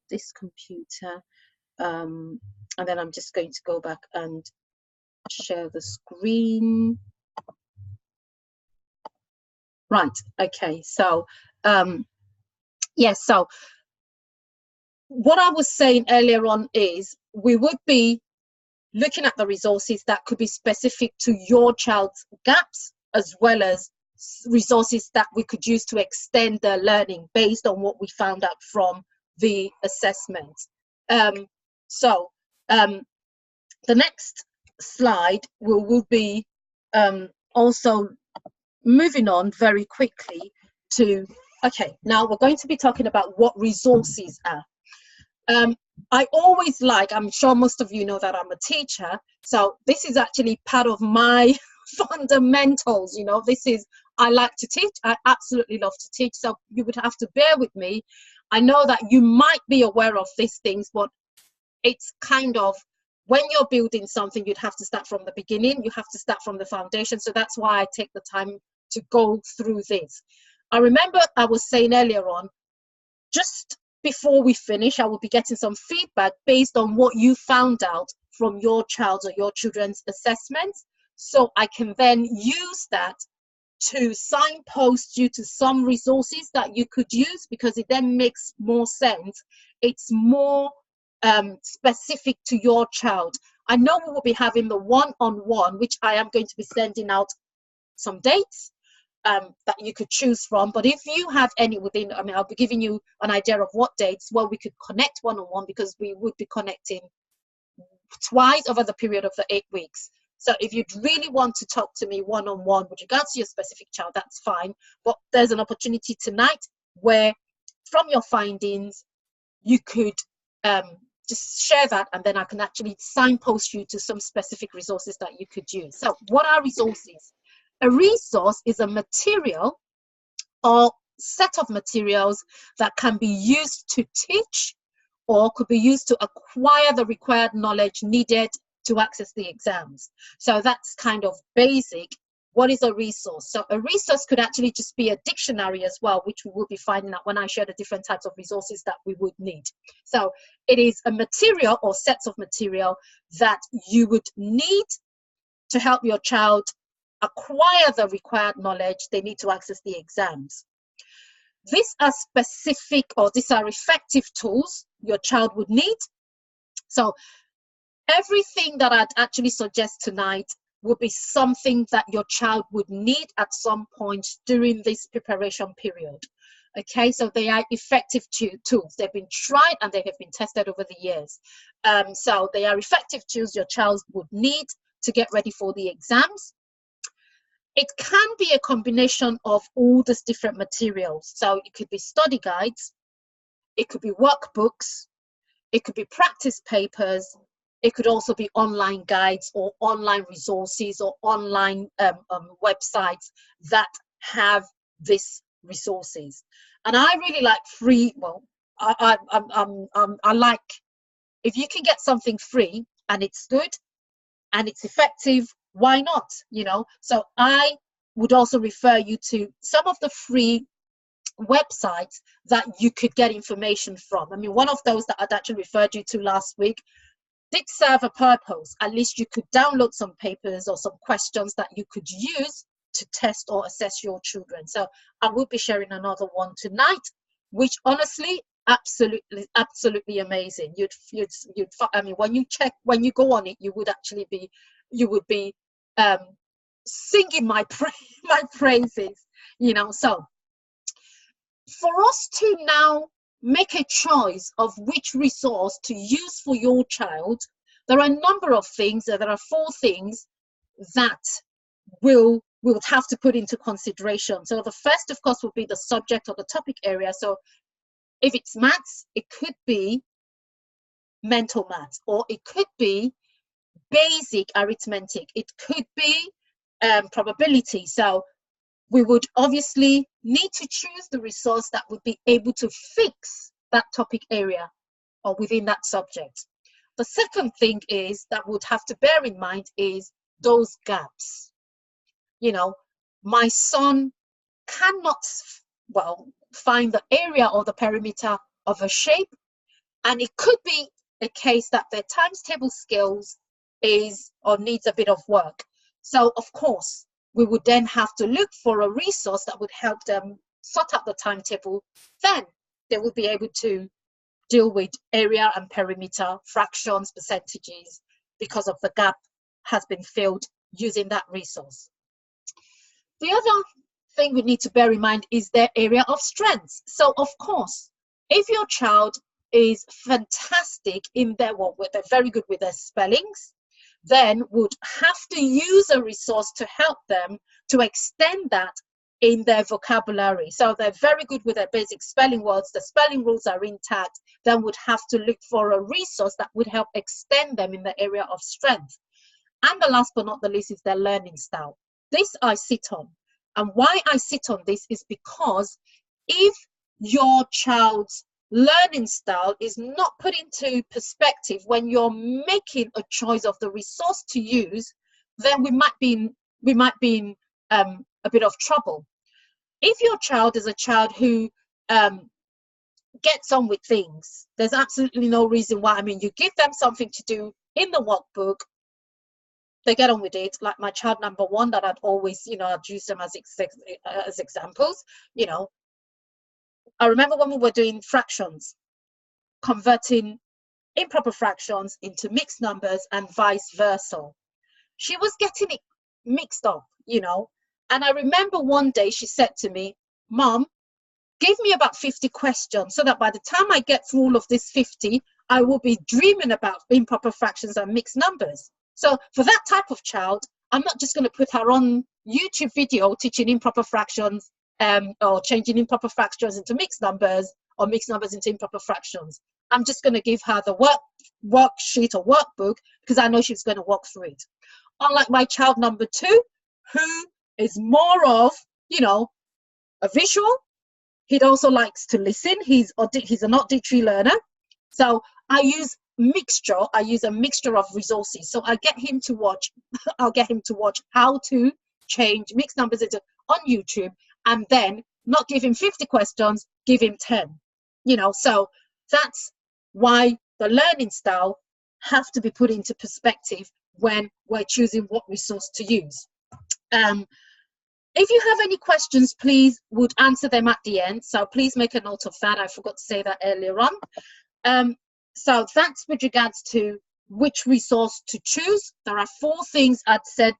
this computer, and then I'm just going to go back and share the screen. Right, okay, so yes, so what I was saying earlier on is we would be looking at the resources that could be specific to your child's gaps, as well as resources that we could use to extend their learning based on what we found out from the assessment. The next slide will be also moving on very quickly to, okay, now we're going to be talking about what resources are. I always like, I'm sure most of you know that I'm a teacher, so this is actually part of my fundamentals, you know, this is, I like to teach, I absolutely love to teach, so you would have to bear with me. I know that you might be aware of these things, but it's kind of, when you're building something, you'd have to start from the beginning, you have to start from the foundation, so that's why I take the time to go through this. I remember I was saying earlier on, just before we finish, I will be getting some feedback based on what you found out from your child's or your children's assessments. So I can then use that to signpost you to some resources that you could use, because it then makes more sense. It's more specific to your child. I know we will be having the one-on-one, which I am going to be sending out some dates that you could choose from, but if you have any within, I mean, I'll be giving you an idea of what dates where we could connect one-on-one, because we would be connecting twice over the period of the 8 weeks. So if you'd really want to talk to me one-on-one with regards to your specific child, that's fine, but there's an opportunity tonight where from your findings you could just share that, and then I can actually signpost you to some specific resources that you could use. So what are resources? A resource is a material or set of materials that can be used to teach or could be used to acquire the required knowledge needed to access the exams. So that's kind of basic. What is a resource? So a resource could actually just be a dictionary as well, which we will be finding out when I share the different types of resources that we would need. So it is a material or sets of material that you would need to help your child acquire the required knowledge they need to access the exams. These are specific, or these are effective tools your child would need. So everything that I'd actually suggest tonight would be something that your child would need at some point during this preparation period. Okay, so they are effective tools. They've been tried and they have been tested over the years. So they are effective tools your child would need to get ready for the exams. It can be a combination of all these different materials. So it could be study guides, it could be workbooks, it could be practice papers, it could also be online guides or online resources or online websites that have these resources. And I really like free, well, I like, if you can get something free and it's good and it's effective, why not, you know? So I would also refer you to some of the free websites that you could get information from. I mean, one of those that I'd actually referred you to last week did serve a purpose. At least you could download some papers or some questions that you could use to test or assess your children. So I will be sharing another one tonight, which honestly, absolutely amazing. I mean, when you go on it, you would be singing my praises, you know. So for us to now make a choice of which resource to use for your child, there are a number of things. There are 4 things that we'll have to put into consideration. So the first, of course, will be the subject or the topic area. So if it's maths, it could be mental maths, or it could be basic arithmetic, it could be probability. So we would obviously need to choose the resource that would be able to fix that topic area or within that subject. The second thing is that we'd have to bear in mind is those gaps. You know, my son cannot, well, find the area or the perimeter of a shape, And it could be a case that their times table skills is or needs a bit of work. So of course, we would then have to look for a resource that would help them sort out the timetable. Then they will be able to deal with area and perimeter, fractions, percentages, because of the gap has been filled using that resource. The other thing we need to bear in mind is their area of strength. So of course, if your child is fantastic in their work, they're very good with their spellings, then would have to use a resource to help them to extend that in their vocabulary. So they're very good with their basic spelling words, the spelling rules are intact, then would have to look for a resource that would help extend them in the area of strength. And the last but not the least is their learning style. This I sit on. And why I sit on this is because if your child's learning style is not put into perspective when you're making a choice of the resource to use, then we might be in a bit of trouble. If your child is a child who gets on with things, there's absolutely no reason why. I mean, you give them something to do in the workbook, they get on with it. Like my child number one that I'd always, I'd use them as examples. I remember when we were doing fractions, converting improper fractions into mixed numbers and vice versa. She was getting it mixed up, and I remember one day she said to me, "Mom, give me about 50 questions so that by the time I get through all of these 50, I will be dreaming about improper fractions and mixed numbers." So for that type of child, I'm not just going to put her on YouTube video teaching improper fractions or changing improper fractions into mixed numbers or mixed numbers into improper fractions. I'm just going to give her the worksheet or workbook because I know she's going to walk through it. Unlike my child number two, who is more of, a visual. He also likes to listen. He's an auditory learner. So I use a mixture of resources. So I'll get him to watch how to change mixed numbers into on YouTube, and then not give him 50 questions, give him 10. So that's why the learning style have to be put into perspective when we're choosing what resource to use. If you have any questions, please would answer them at the end. So please make a note of that. I forgot to say that earlier on. So that's with regards to which resource to choose. There are 4 things I'd said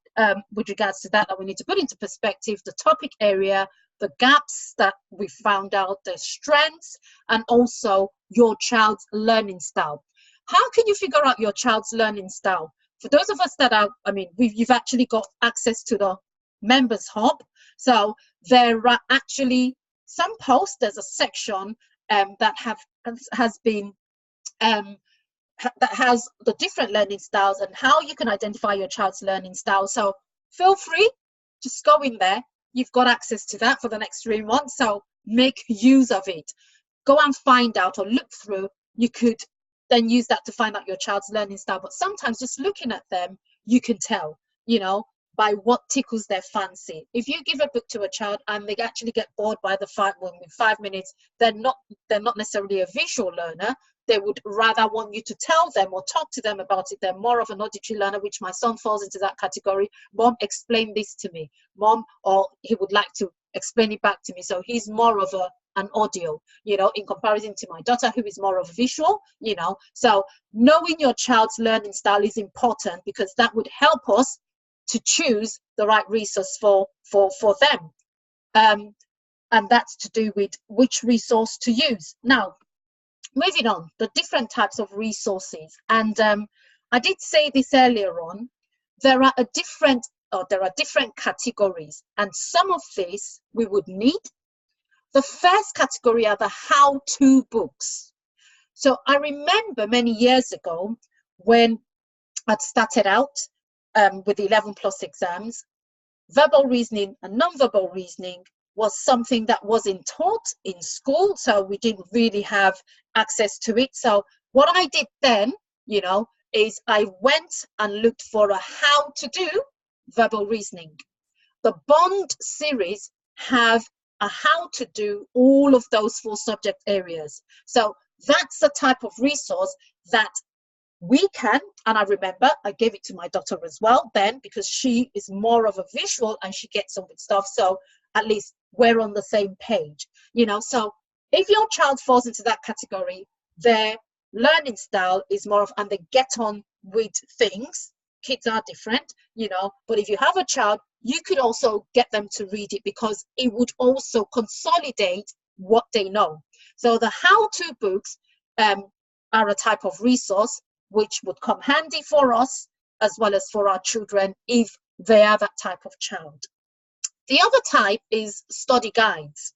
with regards to that we need to put into perspective: the topic area, the gaps that we found out, the strengths, and also your child's learning style. How can you figure out your child's learning style? For those of us that you've actually got access to the Members Hub. So there are actually some posts. There's a section that has been that has the different learning styles and how you can identify your child's learning style. So feel free, just go in there. You've got access to that for the next 3 months. So make use of it. Go and find out or look through. You could then use that to find out your child's learning style. But sometimes just looking at them, you can tell, by what tickles their fancy. If you give a book to a child and they actually get bored by the 5 minutes, they're not necessarily a visual learner. They would rather want you to tell them or talk to them about it. They're more of an auditory learner, which my son falls into that category. Mom, explain this to me. Mom, or he would like to explain it back to me. So he's more of an audio, in comparison to my daughter, who is more of visual, So knowing your child's learning style is important because that would help us to choose the right resource for them. And that's to do with which resource to use. Now, moving on, the different types of resources. And I did say this earlier on, there are different categories, and some of these we would need. The first category are the how-to books. So I remember many years ago when I'd started out with the 11+ exams, verbal reasoning and non-verbal reasoning was something that wasn't taught in school, so we didn't really have access to it. So what I did then, is I went and looked for a how to do verbal reasoning. The Bond series have a how to do all of those 4 subject areas. So That's the type of resource that we can, and I remember I gave it to my daughter as well then, because she is more of a visual and she gets on with stuff, so at least we're on the same page, you know. So if your child falls into that category, their learning style is more of, and they get on with things. Kids are different, you know, but if you have a child, you could also get them to read it, because it would also consolidate what they know. So the how-to books are a type of resource which would come handy for us as well as for our children if they are that type of child. The other type is study guides.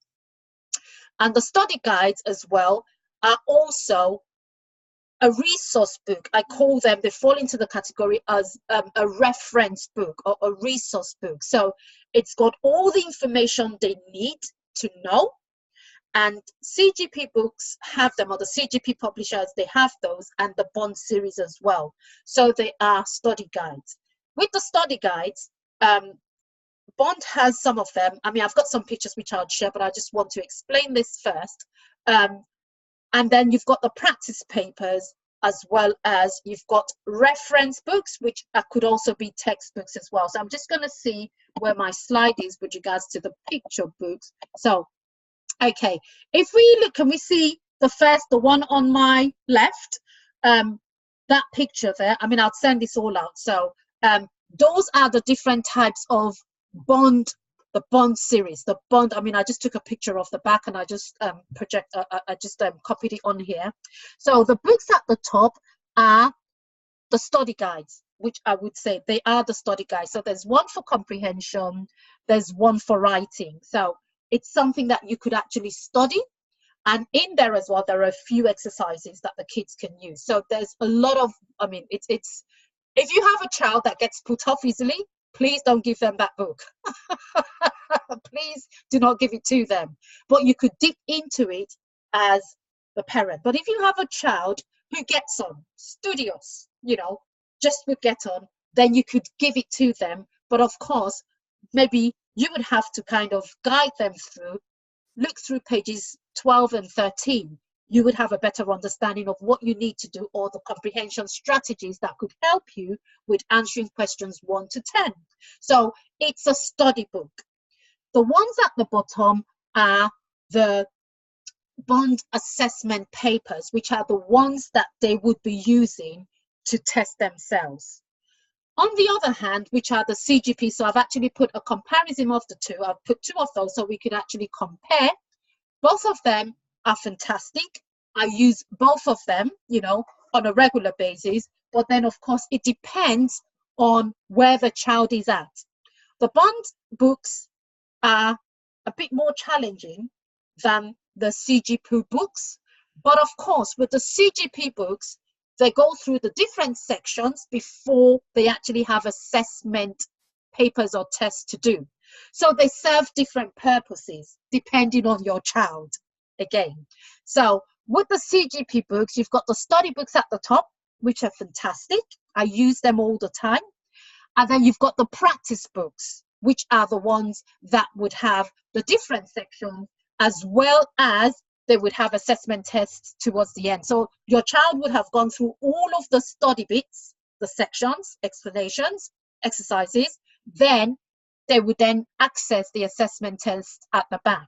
And the study guides as well are also a resource book. I call them, they fall into the category as a reference book or a resource book. So it's got all the information they need to know. And CGP books have them, or the CGP publishers, they have those, and the Bond series as well. So they are study guides. With the study guides, Bond has some of them. I mean, I've got some pictures which I'll share, but I just want to explain this first. And then you've got the practice papers, as well as you've got reference books, which could also be textbooks as well. So I'm just going to see where my slide is with regards to the picture books. So, okay, if we look, can we see the one on my left? That picture there, I mean, I'll send this all out. So those are the different types of Bond, the Bond series, the Bond. I mean, I just took a picture of the back and I just copied it on here. So the books at the top are the study guides, which I would say they are the study guides. So there's one for comprehension, there's one for writing. So it's something that you could actually study. And in there as well, there are a few exercises that the kids can use. So there's a lot of, I mean, it's if you have a child that gets put off easily, please don't give them that book. Please do not give it to them. But you could dig into it as the parent. But if you have a child who gets on, studious, you know, just would get on, then you could give it to them. But of course, maybe you would have to kind of guide them through, look through pages 12 and 13. You would have a better understanding of what you need to do, or the comprehension strategies that could help you with answering questions 1 to 10. So it's a study book. The ones at the bottom are the Bond assessment papers, which are the ones that they would be using to test themselves. On the other hand, which are the CGP, so I've actually put a comparison of the two. I've put 2 of those so we could actually compare. Both of them are fantastic. I use both of them, you know, on a regular basis. But then, of course, it depends on where the child is at. The Bond books are a bit more challenging than the CGP books. But of course, with the CGP books, they go through the different sections before they actually have assessment papers or tests to do. So they serve different purposes depending on your child again. So with the CGP books, you've got the study books at the top, which are fantastic. I use them all the time. And then you've got the practice books, which are the ones that would have the different sections, as well as they would have assessment tests towards the end. So your child would have gone through all of the study bits, the sections, explanations, exercises, then they would then access the assessment test at the back.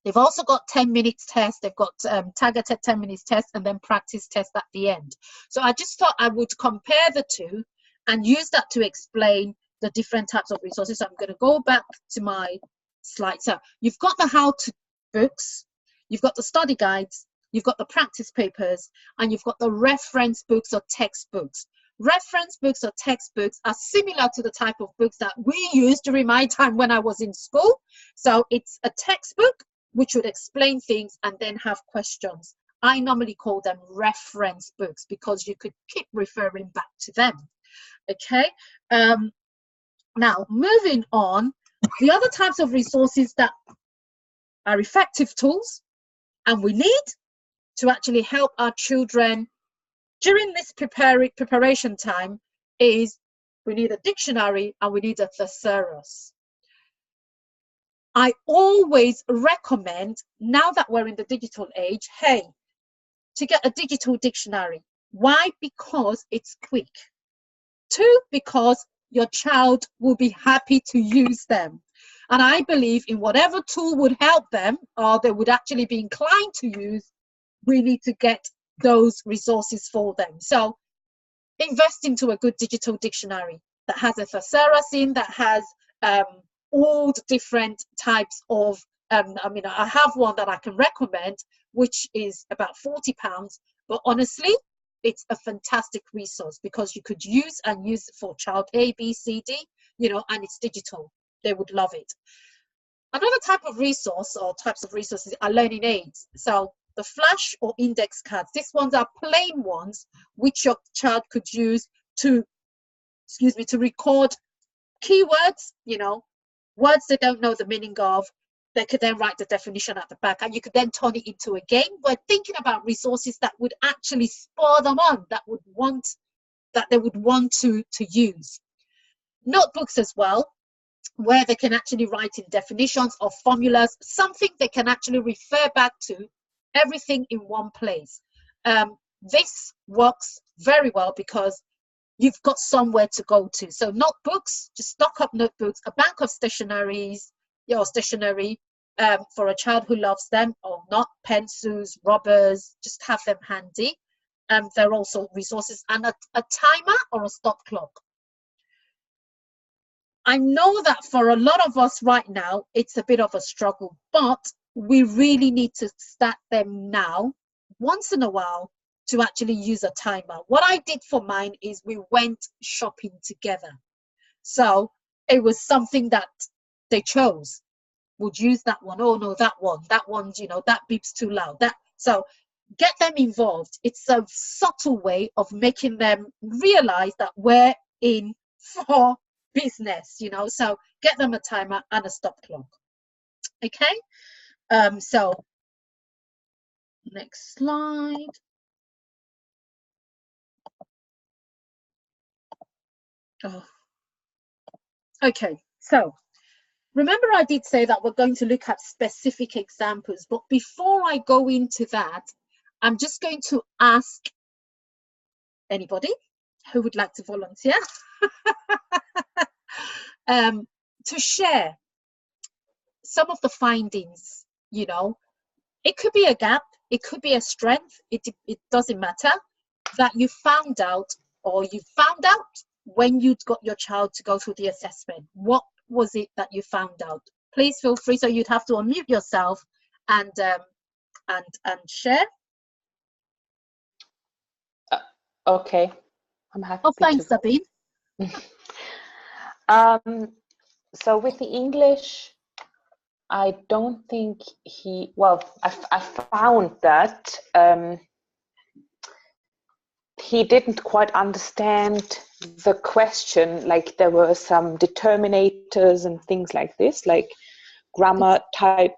They've also got 10 minutes test, they've got targeted 10 minutes test, and then practice test at the end. So I just thought I would compare the two and use that to explain the different types of resources. So I'm going to go back to my slide. So you've got the how-to books, you've got the study guides, you've got the practice papers, and you've got the reference books or textbooks. Reference books or textbooks are similar to the type of books that we used during my time when I was in school. So it's a textbook which would explain things and then have questions. I normally call them reference books because you could keep referring back to them. Okay. Now, moving on, the other types of resources that are effective tools and we need to actually help our children during this preparation time is we need a dictionary and we need a thesaurus. I always recommend, now that we're in the digital age, hey, to get a digital dictionary. Why? Because it's quick. 2, because your child will be happy to use them. And I believe in whatever tool would help them or they would actually be inclined to use, we need to get those resources for them. So invest into a good digital dictionary that has a thesaurus in, that has all the different types of, I mean, I have one that I can recommend, which is about £40, but honestly, it's a fantastic resource because you could use it for child A, B, C, D, you know, and it's digital. They would love it. Another type of resource or types of resources are learning aids. So the flash or index cards, these ones are plain ones which your child could use to, to record keywords, you know, words they don't know the meaning of. They could then write the definition at the back, and you could then turn it into a game. We're thinking about resources that would actually spur them on, that they would want to use. Notebooks as well, where they can actually write in definitions or formulas, something they can actually refer back to, everything in one place. This works very well because you've got somewhere to go to. So notebooks, just stock up notebooks, a bank of stationery for a child who loves them, or not, pencils, rubbers, just have them handy. There are also resources, and a timer or a stop clock. I know that for a lot of us right now, it's a bit of a struggle, but we really need to start them now, once in a while, to actually use a timer. What I did for mine is we went shopping together. So it was something that they chose. Would use that one. Oh no, that one's, you know, that beeps too loud. So get them involved. It's a subtle way of making them realize that we're in for business, you know. So get them a timer and a stop clock. Okay. So next slide. Oh. Okay, so remember I did say that we're going to look at specific examples, but before I go into that, I'm just going to ask anybody who would like to volunteer to share some of the findings. You know, it could be a gap, it could be a strength, it doesn't matter, that you found out when you got your child to go through the assessment. What was it that you found out? Please feel free. So you'd have to unmute yourself and share. Okay, I'm happy. Oh, thanks, Sabine. So with the English, I don't think I found that he didn't quite understand the question. Like there were some determinators and things like this, like grammar type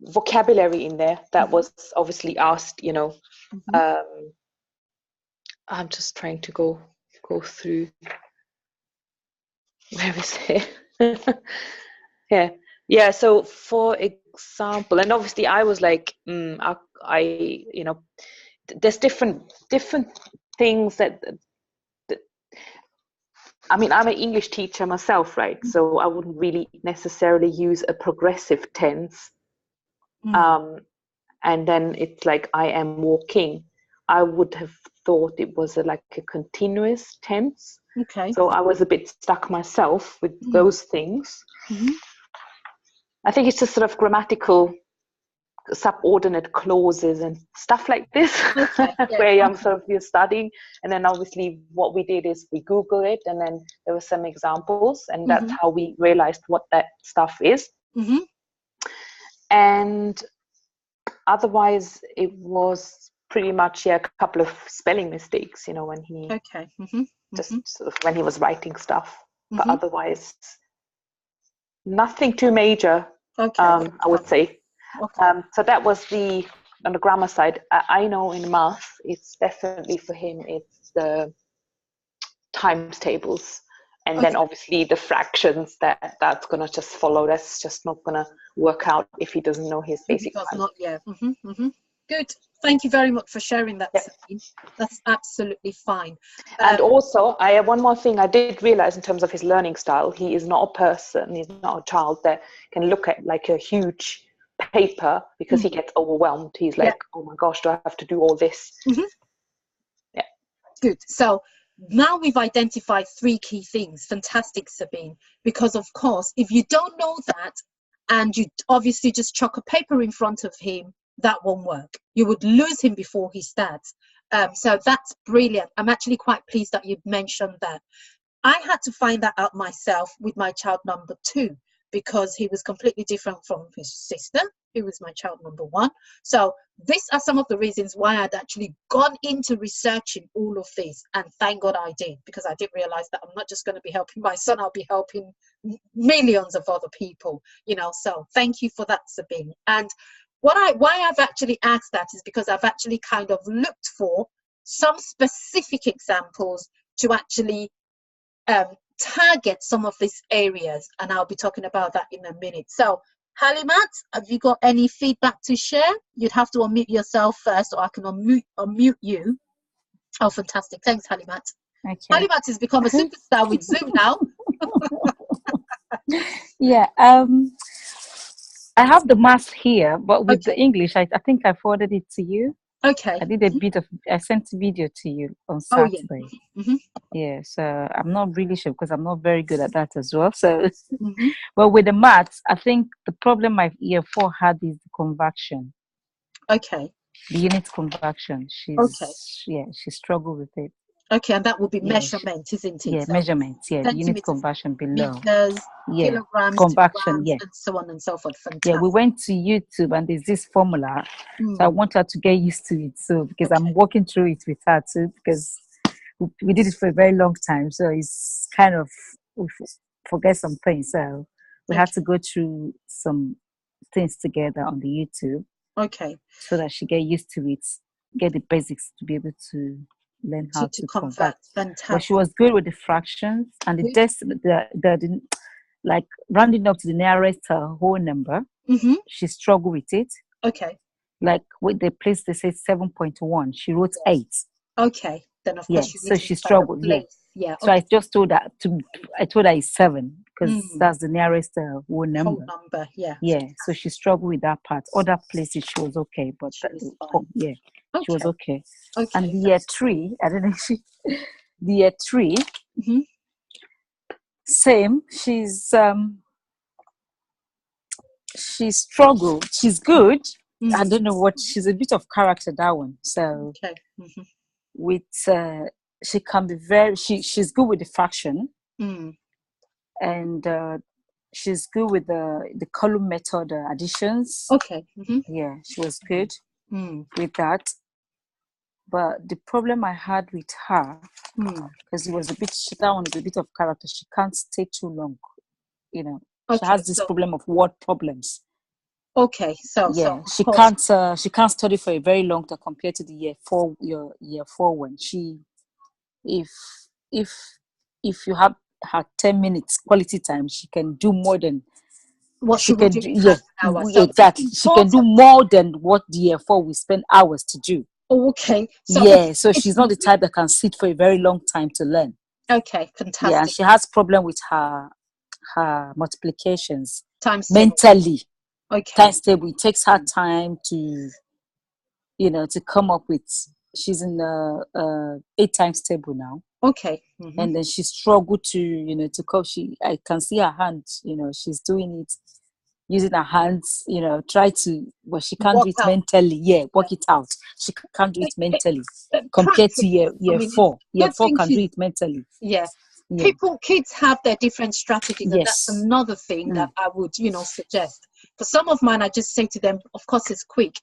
vocabulary in there that was obviously asked, you know. I'm just trying to go through. Where is it? yeah. So for example, and obviously I was like, I you know, there's different things that I mean, I'm an English teacher myself, right? So I wouldn't really necessarily use a progressive tense. And then it's like I am walking. I would have thought it was like a continuous tense. Okay. So I was a bit stuck myself with those things. I think it's just sort of grammatical subordinate clauses and stuff like this, where I'm sort of studying. And then obviously what we did is we Google it, and then there were some examples, and that's how we realized what that stuff is. And otherwise it was pretty much a couple of spelling mistakes, you know, when he just sort of when he was writing stuff, but otherwise nothing too major. I would say. So that was on the grammar side. I know in math, it's definitely for him, it's the times tables And then obviously the fractions that's going to just follow. That's just not going to work out if he doesn't know his basic math. Not, yeah. Good. Thank you very much for sharing that, Sabine. That's absolutely fine. And also, I have one more thing I did realize in terms of his learning style. He is not a person, he's not a child that can look at like a huge paper because he gets overwhelmed. He's like, oh my gosh, do I have to do all this? Yeah. Good. So now we've identified 3 key things. Fantastic, Sabine. Because of course, if you don't know that and you obviously just chuck a paper in front of him, that won't work. You would lose him before he starts. So that's brilliant. I'm actually quite pleased that you mentioned that. I had to find that out myself with my child number 2, because he was completely different from his sister, who was my child number 1. So these are some of the reasons why I'd actually gone into researching all of this, and thank God I did, because I did realize that I'm not just going to be helping my son, I'll be helping millions of other people, you know. So thank you for that, Sabine. And why I've actually asked that is because I've actually kind of looked for some specific examples to actually target some of these areas, and I'll be talking about that in a minute. So Halimat, have you got any feedback to share? You'd have to unmute yourself first, or I can unmute you. Oh, fantastic. Thanks, Halimat. Okay. Halimat has become a superstar with Zoom now. Yeah, I have the math here, but with the English, I think I forwarded it to you. Okay. I did a bit of, I sent a video to you on Saturday. Yeah, so I'm not really sure because I'm not very good at that as well. So, but with the maths, I think the problem my year 4 had is the conversion. Okay. The unit conversion. She struggled with it. Okay, and that will be measurement, isn't it? Yeah, so measurement. Yeah, the unit conversion below. Meters, kilograms, conversion. grams, and so on and so forth. Fantastic. Yeah, we went to YouTube and there's this formula. So I want her to get used to it. So because I'm working through it with her too, because we did it for a very long time. So it's kind of, we forget some things. So we had to go through some things together on the YouTube. Okay. So that she get used to it, get the basics to be able to learn how to convert. Fantastic. But she was good with the fractions and the like rounding up to the nearest whole number. She struggled with it. Okay. Like with the place they say 7.1, she wrote 8. Okay. Then of course so she struggled. Yeah. So I just told her I told her it's 7 because that's the nearest whole number. Whole number. Yeah. Yeah. So she struggled with that part. Other places she was okay, but she was okay. Okay. And the year 3, I don't know if the year 3. Same. She struggled. She's good. I don't know what. She's a bit of character, that one. So with she can be very. She's good with the fraction, and she's good with the column method additions. Okay. Yeah, she was good with that. But the problem I had with her, because that one is a bit of character. She can't stay too long, you know. She has this problem of word problems. Okay, so she can't study for a very long time compared to the year 4 when if you have her 10 minutes quality time, she can do more than what she can do. Exactly. She can do more than what the year 4 will spend hours to do. Okay. So she's not the type that can sit for a very long time to learn. Okay, fantastic. Yeah, and she has problem with her multiplications mentally. Okay. Times table. It takes her time to come up with. She's in the 8 times table now. Okay. And then she struggled to cope. I can see her hands. She's doing it using her hands. But she can't do it mentally. Yeah, work it out. She can't do it mentally compared to year 4. Year 4 can do it mentally. Yeah. Kids have their different strategies, and that's another thing that I would, suggest. For some of mine, I just say to them, of course, it's quick.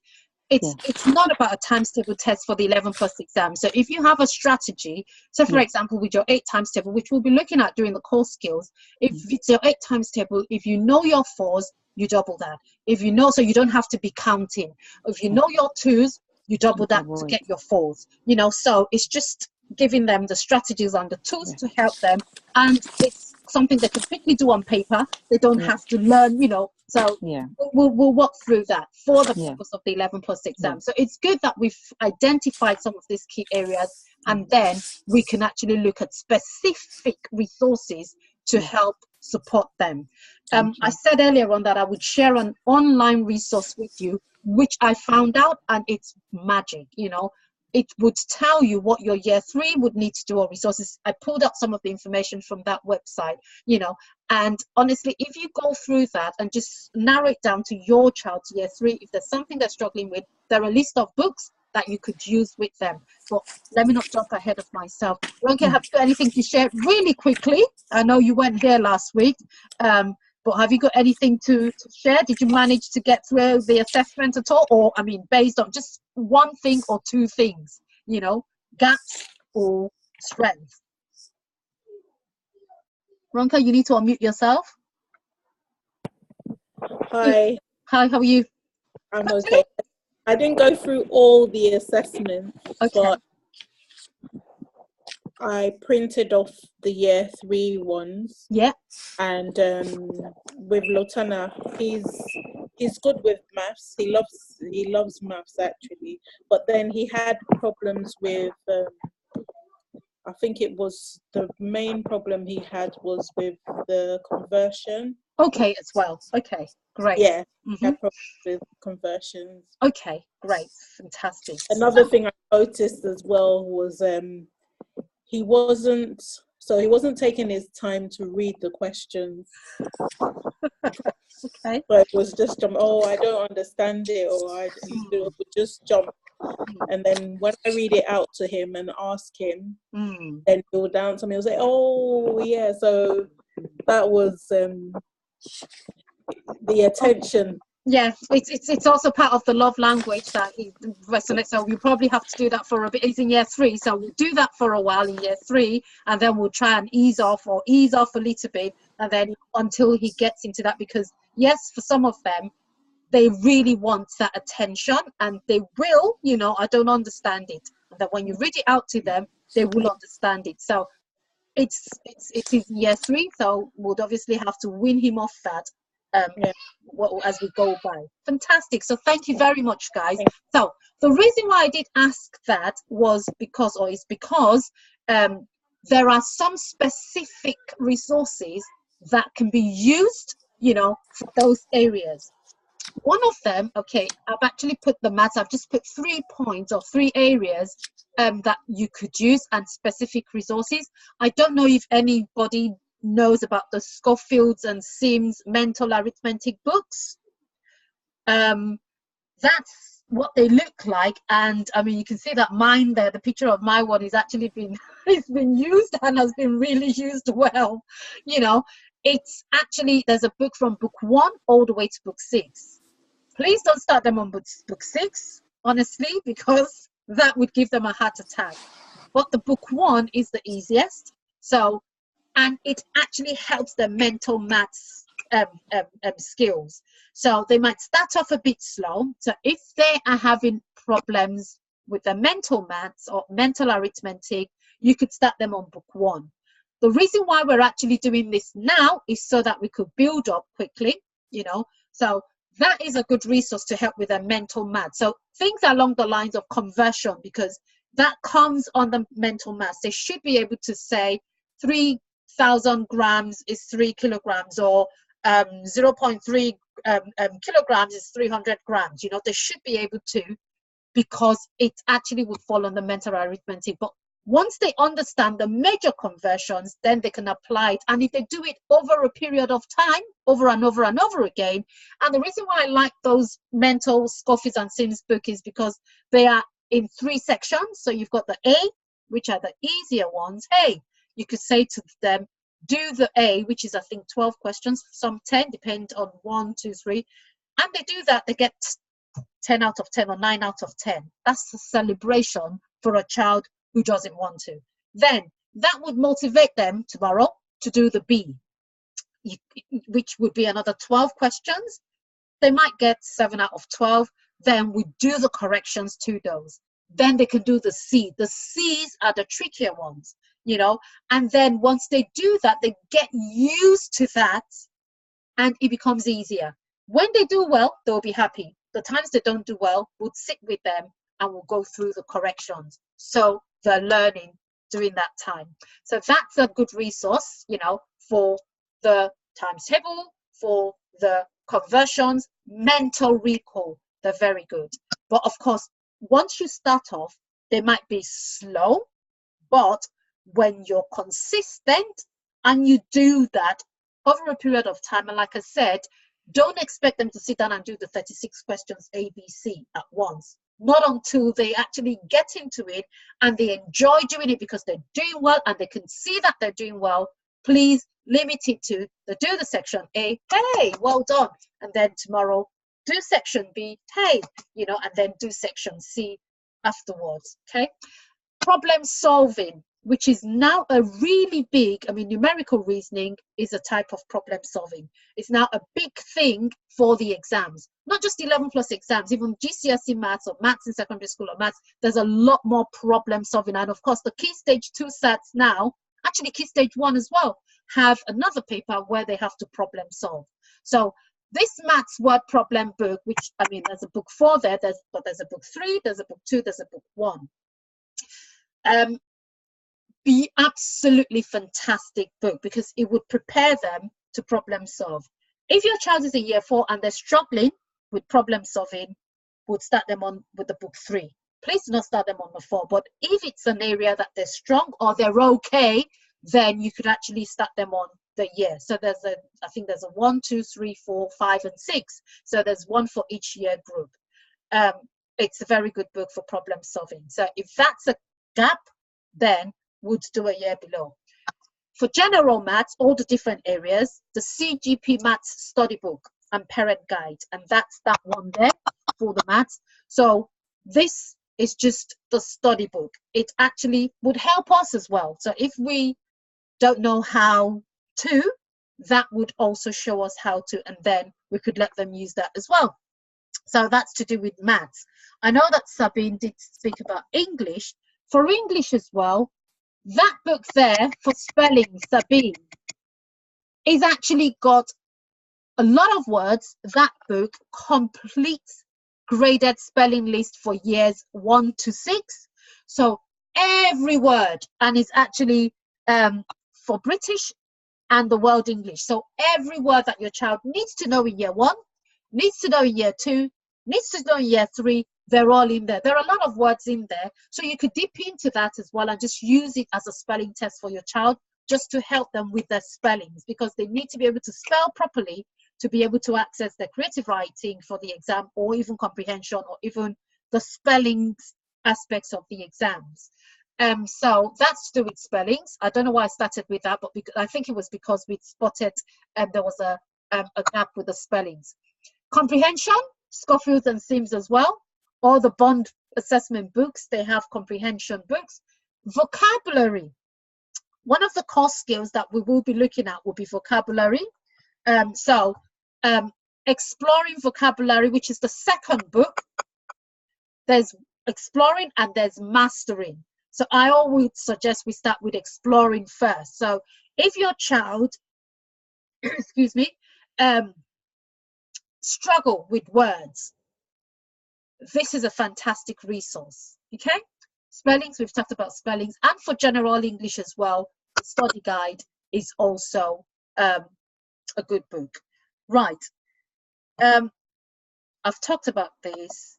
It's not about a times table test for the 11 plus exam. So if you have a strategy, so for example, with your 8 times table, which we'll be looking at during the core skills, if it's your 8 times table, if you know your 4s, you double that. If you know, so you don't have to be counting. If you know your 2s, you double that to get your 4s. So it's just giving them the strategies and the tools to help them, and it's something they can quickly do on paper. They don't have to learn, so we'll walk through that for the purpose of the 11 plus exam. So it's good that we've identified some of these key areas, and then we can actually look at specific resources to help support them. I said earlier on that I would share an online resource with you, which I found out, and it's magic. It would tell you what your year 3 would need to do or resources. I pulled out some of the information from that website, and honestly, if you go through that and just narrow it down to your child's year 3, if there's something they're struggling with, there are a list of books that you could use with them. But let me not jump ahead of myself. Ronke, have you got anything to share really quickly? I know you weren't here last week, but have you got anything to share? Did you manage to get through the assessment at all? Or, based on just one thing or two things, gaps or strengths? Ronke, you need to unmute yourself. Hi. Hi, how are you? I'm okay. I didn't go through all the assessments, but I printed off the year 3 ones. Yeah. And with Lotana, he's good with maths. He loves maths actually. But then he had problems with I think it was the main problem he had was with the conversion. Okay, as well. Okay, great. Yeah, he had problems with conversions. Okay, great, fantastic. Another thing I noticed as well was he wasn't taking his time to read the questions. Okay. But it was just I don't understand it, or he would just jump. And then when I read it out to him and ask him, then he'll answer me. He'll say, "Oh yeah." So that was the attention. Yeah, it's also part of the love language that he resonates. So we probably have to do that for a bit. He's in year 3, so we'll do that for a while in year 3, and then we'll try and ease off a little bit, and then until he gets into that. Because yes, for some of them, they really want that attention, and they will, I don't understand it. And then when you read it out to them, they will understand it. So it is year 3, so we'll obviously have to win him off that as we go by. Fantastic. So thank you very much, guys. So the reason why I did ask that is because there are some specific resources that can be used, for those areas. One of them, okay, I've actually put the maths. I've just put 3 points or 3 areas that you could use and specific resources. I don't know if anybody knows about the Schofields and Sims mental arithmetic books. That's what they look like, and you can see that mine there, the picture of my one is actually it's been used and has been really used well. It's actually, there's a book from book 1 all the way to book 6. Please don't start them on book 6, honestly, because that would give them a heart attack. But the book 1 is the easiest. So, and it actually helps their mental maths skills. So they might start off a bit slow. So if they are having problems with their mental maths or mental arithmetic, you could start them on book 1. The reason why we're actually doing this now is so that we could build up quickly, So that is a good resource to help with their mental maths. So things along the lines of conversion, because that comes on the mental maths. They should be able to say 3,000 grams is 3 kilograms, or 0.3 kilograms is 300 grams. They should be able to, because it actually would fall on the mental arithmetic. But once they understand the major conversions, then they can apply it. And if they do it over a period of time, over and over and over again, and the reason why I like those mental Schofields and Sims book is because they are in 3 sections. So you've got the A, which are the easier ones. Hey, you could say to them, do the A, which is I think 12 questions, some 10, depend on 1, 2, 3. And they do that, they get 10 out of 10 or 9 out of 10. That's a celebration for a child who doesn't want to. Then that would motivate them tomorrow to do the B, which would be another 12 questions. They might get 7 out of 12. Then we do the corrections to those. then they can do the C. The C's are the trickier ones, you know, and then once they do that, they get used to that and it becomes easier. When they do well, they'll be happy. The times they don't do well, we'll sit with them and we'll go through the corrections. So they're learning during that time. So that's a good resource, you know, for the times table, for the conversions, mental recall. They're very good. But of course, once you start off, they might be slow, but when you're consistent and you do that over a period of time, and like I said, don't expect them to sit down and do the 36 questions ABC at once. Not until they actually get into it and they enjoy doing it because they're doing well and they can see that they're doing well. Please limit it to do the section A, hey, well done. And then tomorrow, do section B, hey, you know, and then do section C afterwards, okay? Problem solving, which is now a really big, I mean, numerical reasoning is a type of problem solving. It's now a big thing for the exams, not just 11 plus exams, even GCSE maths or maths in secondary school or maths, there's a lot more problem solving. And of course, the Key Stage 2 SATs now, actually Key Stage 1 as well, have another paper where they have to problem solve. So this maths word problem book, which, I mean, there's a book 4 there, but there's a book 3, there's a book 2, there's a book 1. Be absolutely fantastic book because it would prepare them to problem solve. If your child is in year 4 and they're struggling with problem solving, would start them on with the book 3. Please do not start them on the 4. But if it's an area that they're strong or they're okay, then you could actually start them on the year. So there's I think there's a 1, 2, 3, 4, 5, and 6. So there's one for each year group. It's a very good book for problem solving. So if that's a gap, then would do a year below. For general maths, all the different areas, the CGP Maths study book and parent guide, and that's that one there for the maths. So this is just the study book. It actually would help us as well. So if we don't know how to, that would also show us how to, and then we could let them use that as well. So that's to do with maths. I know that Sabine did speak about English. For English as well, that book there for spelling, Sabine, is actually got a lot of words. That book completes graded spelling list for years 1 to 6. So every word, and it's actually for British and the World English. So every word that your child needs to know in year 1, needs to know in year 2, needs to know in year 3, they're all in there. There are a lot of words in there. So you could dip into that as well and just use it as a spelling test for your child, just to help them with their spellings, because they need to be able to spell properly to be able to access their creative writing for the exam, or even comprehension, or even the spelling aspects of the exams. So that's to do with spellings. I don't know why I started with that, but I think it was because we spotted there was a gap with the spellings. Comprehension, Schofield and Sims as well. All the bond assessment books, they have comprehension books. Vocabulary. One of the core skills that we will be looking at will be vocabulary. Exploring vocabulary, which is the second book. There's exploring and there's mastering. So I always suggest we start with exploring first. So if your child, excuse me, struggle with words, this is a fantastic resource, okay? Spellings, we've talked about spellings, and for general English as well, the study guide is also a good book. Right, I've talked about this.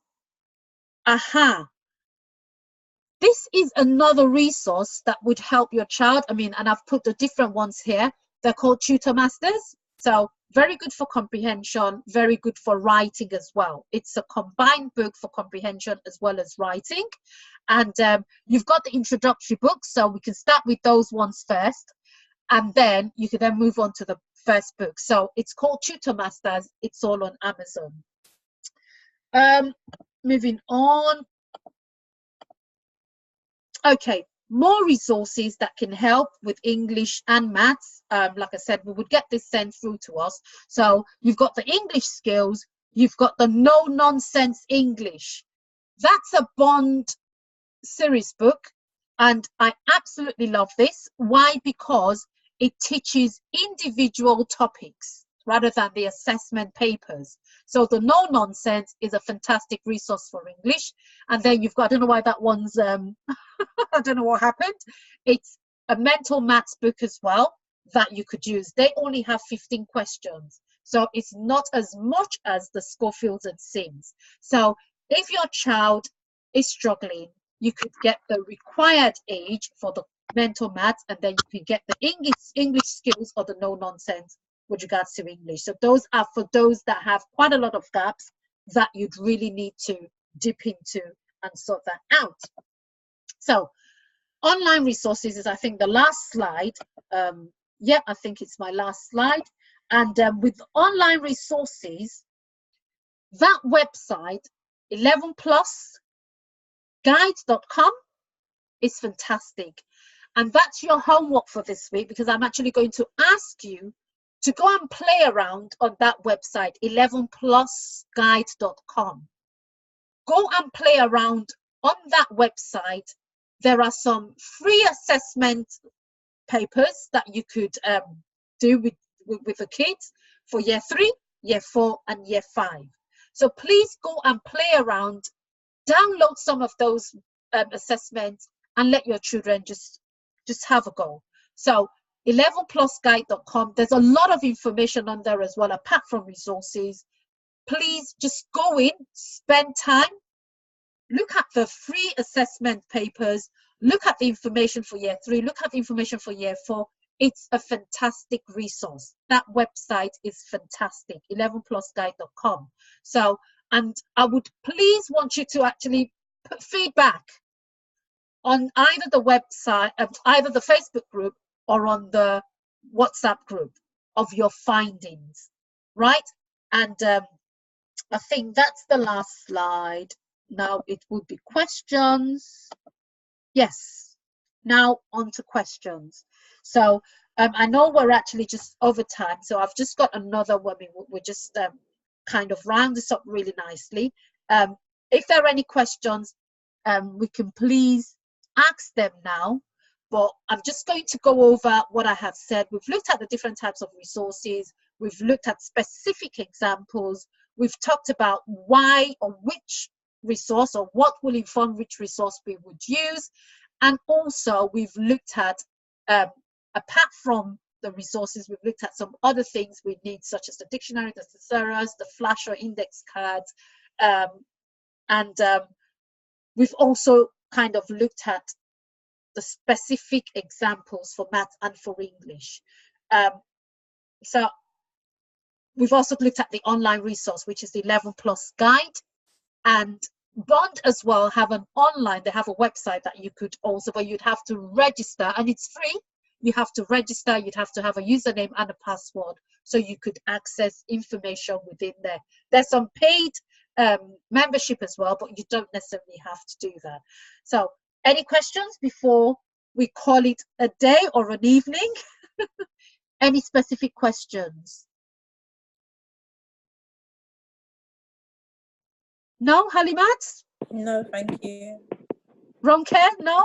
This is another resource that would help your child. I mean, and I've put the different ones here. They're called Tutor Masters. So very good for comprehension, very good for writing as well. It's a combined book for comprehension as well as writing. And you've got the introductory books, so we can start with those ones first. And then you can then move on to the first book. So it's called Tutor Masters. It's all on Amazon. Moving on. Okay, more resources that can help with English and maths. Like I said, we would get this sent through to us. So you've got the English skills, you've got the no-nonsense English. That's a bond series book, and I absolutely love this. Why? Because it teaches individual topics rather than the assessment papers. So the No Nonsense is a fantastic resource for English. And then you've got, I don't know why that one's, I don't know what happened. It's a mental maths book as well that you could use. They only have 15 questions. So it's not as much as the Schofields and Sims. So if your child is struggling, you could get the required age for the mental maths, and then you can get the English skills or the No Nonsense with regards to English. So those are for those that have quite a lot of gaps that you'd really need to dip into and sort that out. So online resources is, I think, the last slide. Yeah, I think it's my last slide. And with online resources, that website, 11plusguide.com, is fantastic. And that's your homework for this week, because I'm actually going to ask you to go and play around on that website, 11plusguide.com. Go and play around on that website. There are some free assessment papers that you could do with the kids for year 3, year 4, and year 5. So please go and play around, download some of those assessments, and let your children just have a go. So 11plusguide.com, there's a lot of information on there as well, apart from resources. Please just go in, spend time, look at the free assessment papers, look at the information for year 3, look at the information for year 4. It's a fantastic resource. That website is fantastic, 11plusguide.com. So, and I would please want you to actually put feedback on either the website, either the Facebook group or on the WhatsApp group of your findings, right? And I think that's the last slide. Now it would be questions. Yes, now on to questions. So I know we're actually just over time, so I've just got another one. We're just kind of round this up really nicely. If there are any questions, we can please ask them now, but I'm just going to go over what I have said. We've looked at the different types of resources. We've looked at specific examples. We've talked about why or which resource or what will inform which resource we would use. And also we've looked at, apart from the resources, we've looked at some other things we need, such as the dictionary, the thesaurus, the flash or index cards. We've also kind of looked at the specific examples for math and for English. So we've also looked at the online resource, which is the 11Plus Guide, and Bond as well have an online, they have a website that you could also, but you'd have to register, and it's free. You have to register, you'd have to have a username and a password so you could access information within there. There's some paid membership as well, but you don't necessarily have to do that. So any questions before we call it a day or an evening? Any specific questions? No, Halimat? No, thank you. Ronke, no?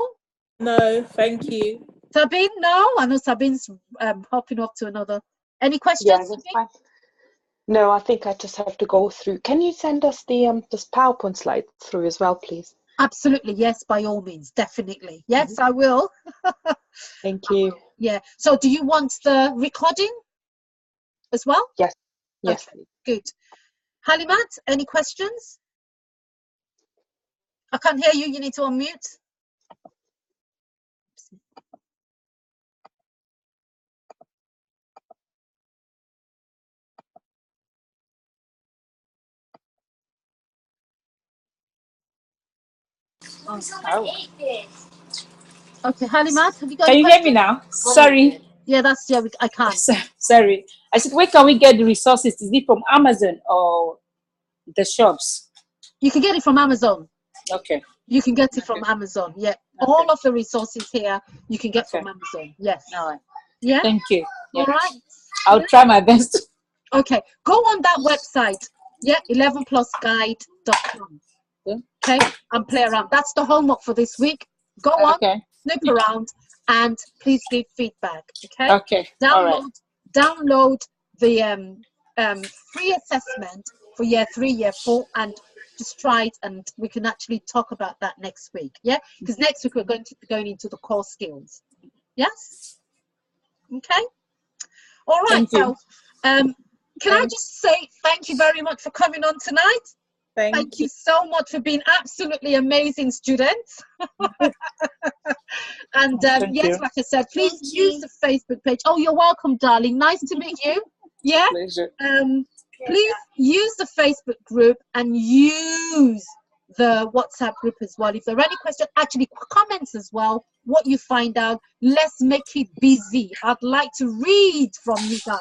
No, thank you. Sabine, no? I know Sabine's hopping up to another. Any questions? Yeah, fine. No, I think I just have to go through. Can you send us the this PowerPoint slide through as well, please? Absolutely, yes, by all means, definitely. Yes, I will. Thank you. Yeah. So do you want the recording as well? Yes. Yes. Okay, good. Halimat, any questions? I can't hear you. You need to unmute. Oh. Okay, Halimat, have you got? Can you hear me now? Sorry. Yeah, that's I can't. Sorry. I said, where can we get the resources? Is it from Amazon or the shops? You can get it from Amazon. Okay. You can get it from Amazon. Yeah. Okay. All of the resources here you can get from Amazon. Yes. All right. Yeah. Thank you. All right. I'll try my best. Okay. Go on that website. Yeah, 11plusguide.com. Yeah. okay, and play around. That's the homework for this week. Go on, snoop around, and please give feedback. Okay. Okay. Download the free assessment for year 3, year 4, and just try it, and we can actually talk about that next week. Yeah, because next week we're going to be going into the core skills. Yes. Okay. All right. So, can I just say thank you very much for coming on tonight? Thank you so much for being absolutely amazing students. And yes, like I said, please use the Facebook page. Oh, you're welcome, darling. Nice to meet you. Yeah. Pleasure. Please use the Facebook group and use the WhatsApp group as well. If there are any questions, actually comments as well, what you find out. Let's make it busy. I'd like to read from you guys.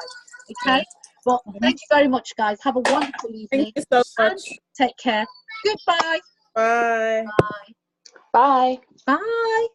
Okay. Well, thank you very much, guys. Have a wonderful evening. Thank you so much. Take care. Goodbye. Bye. Bye. Bye.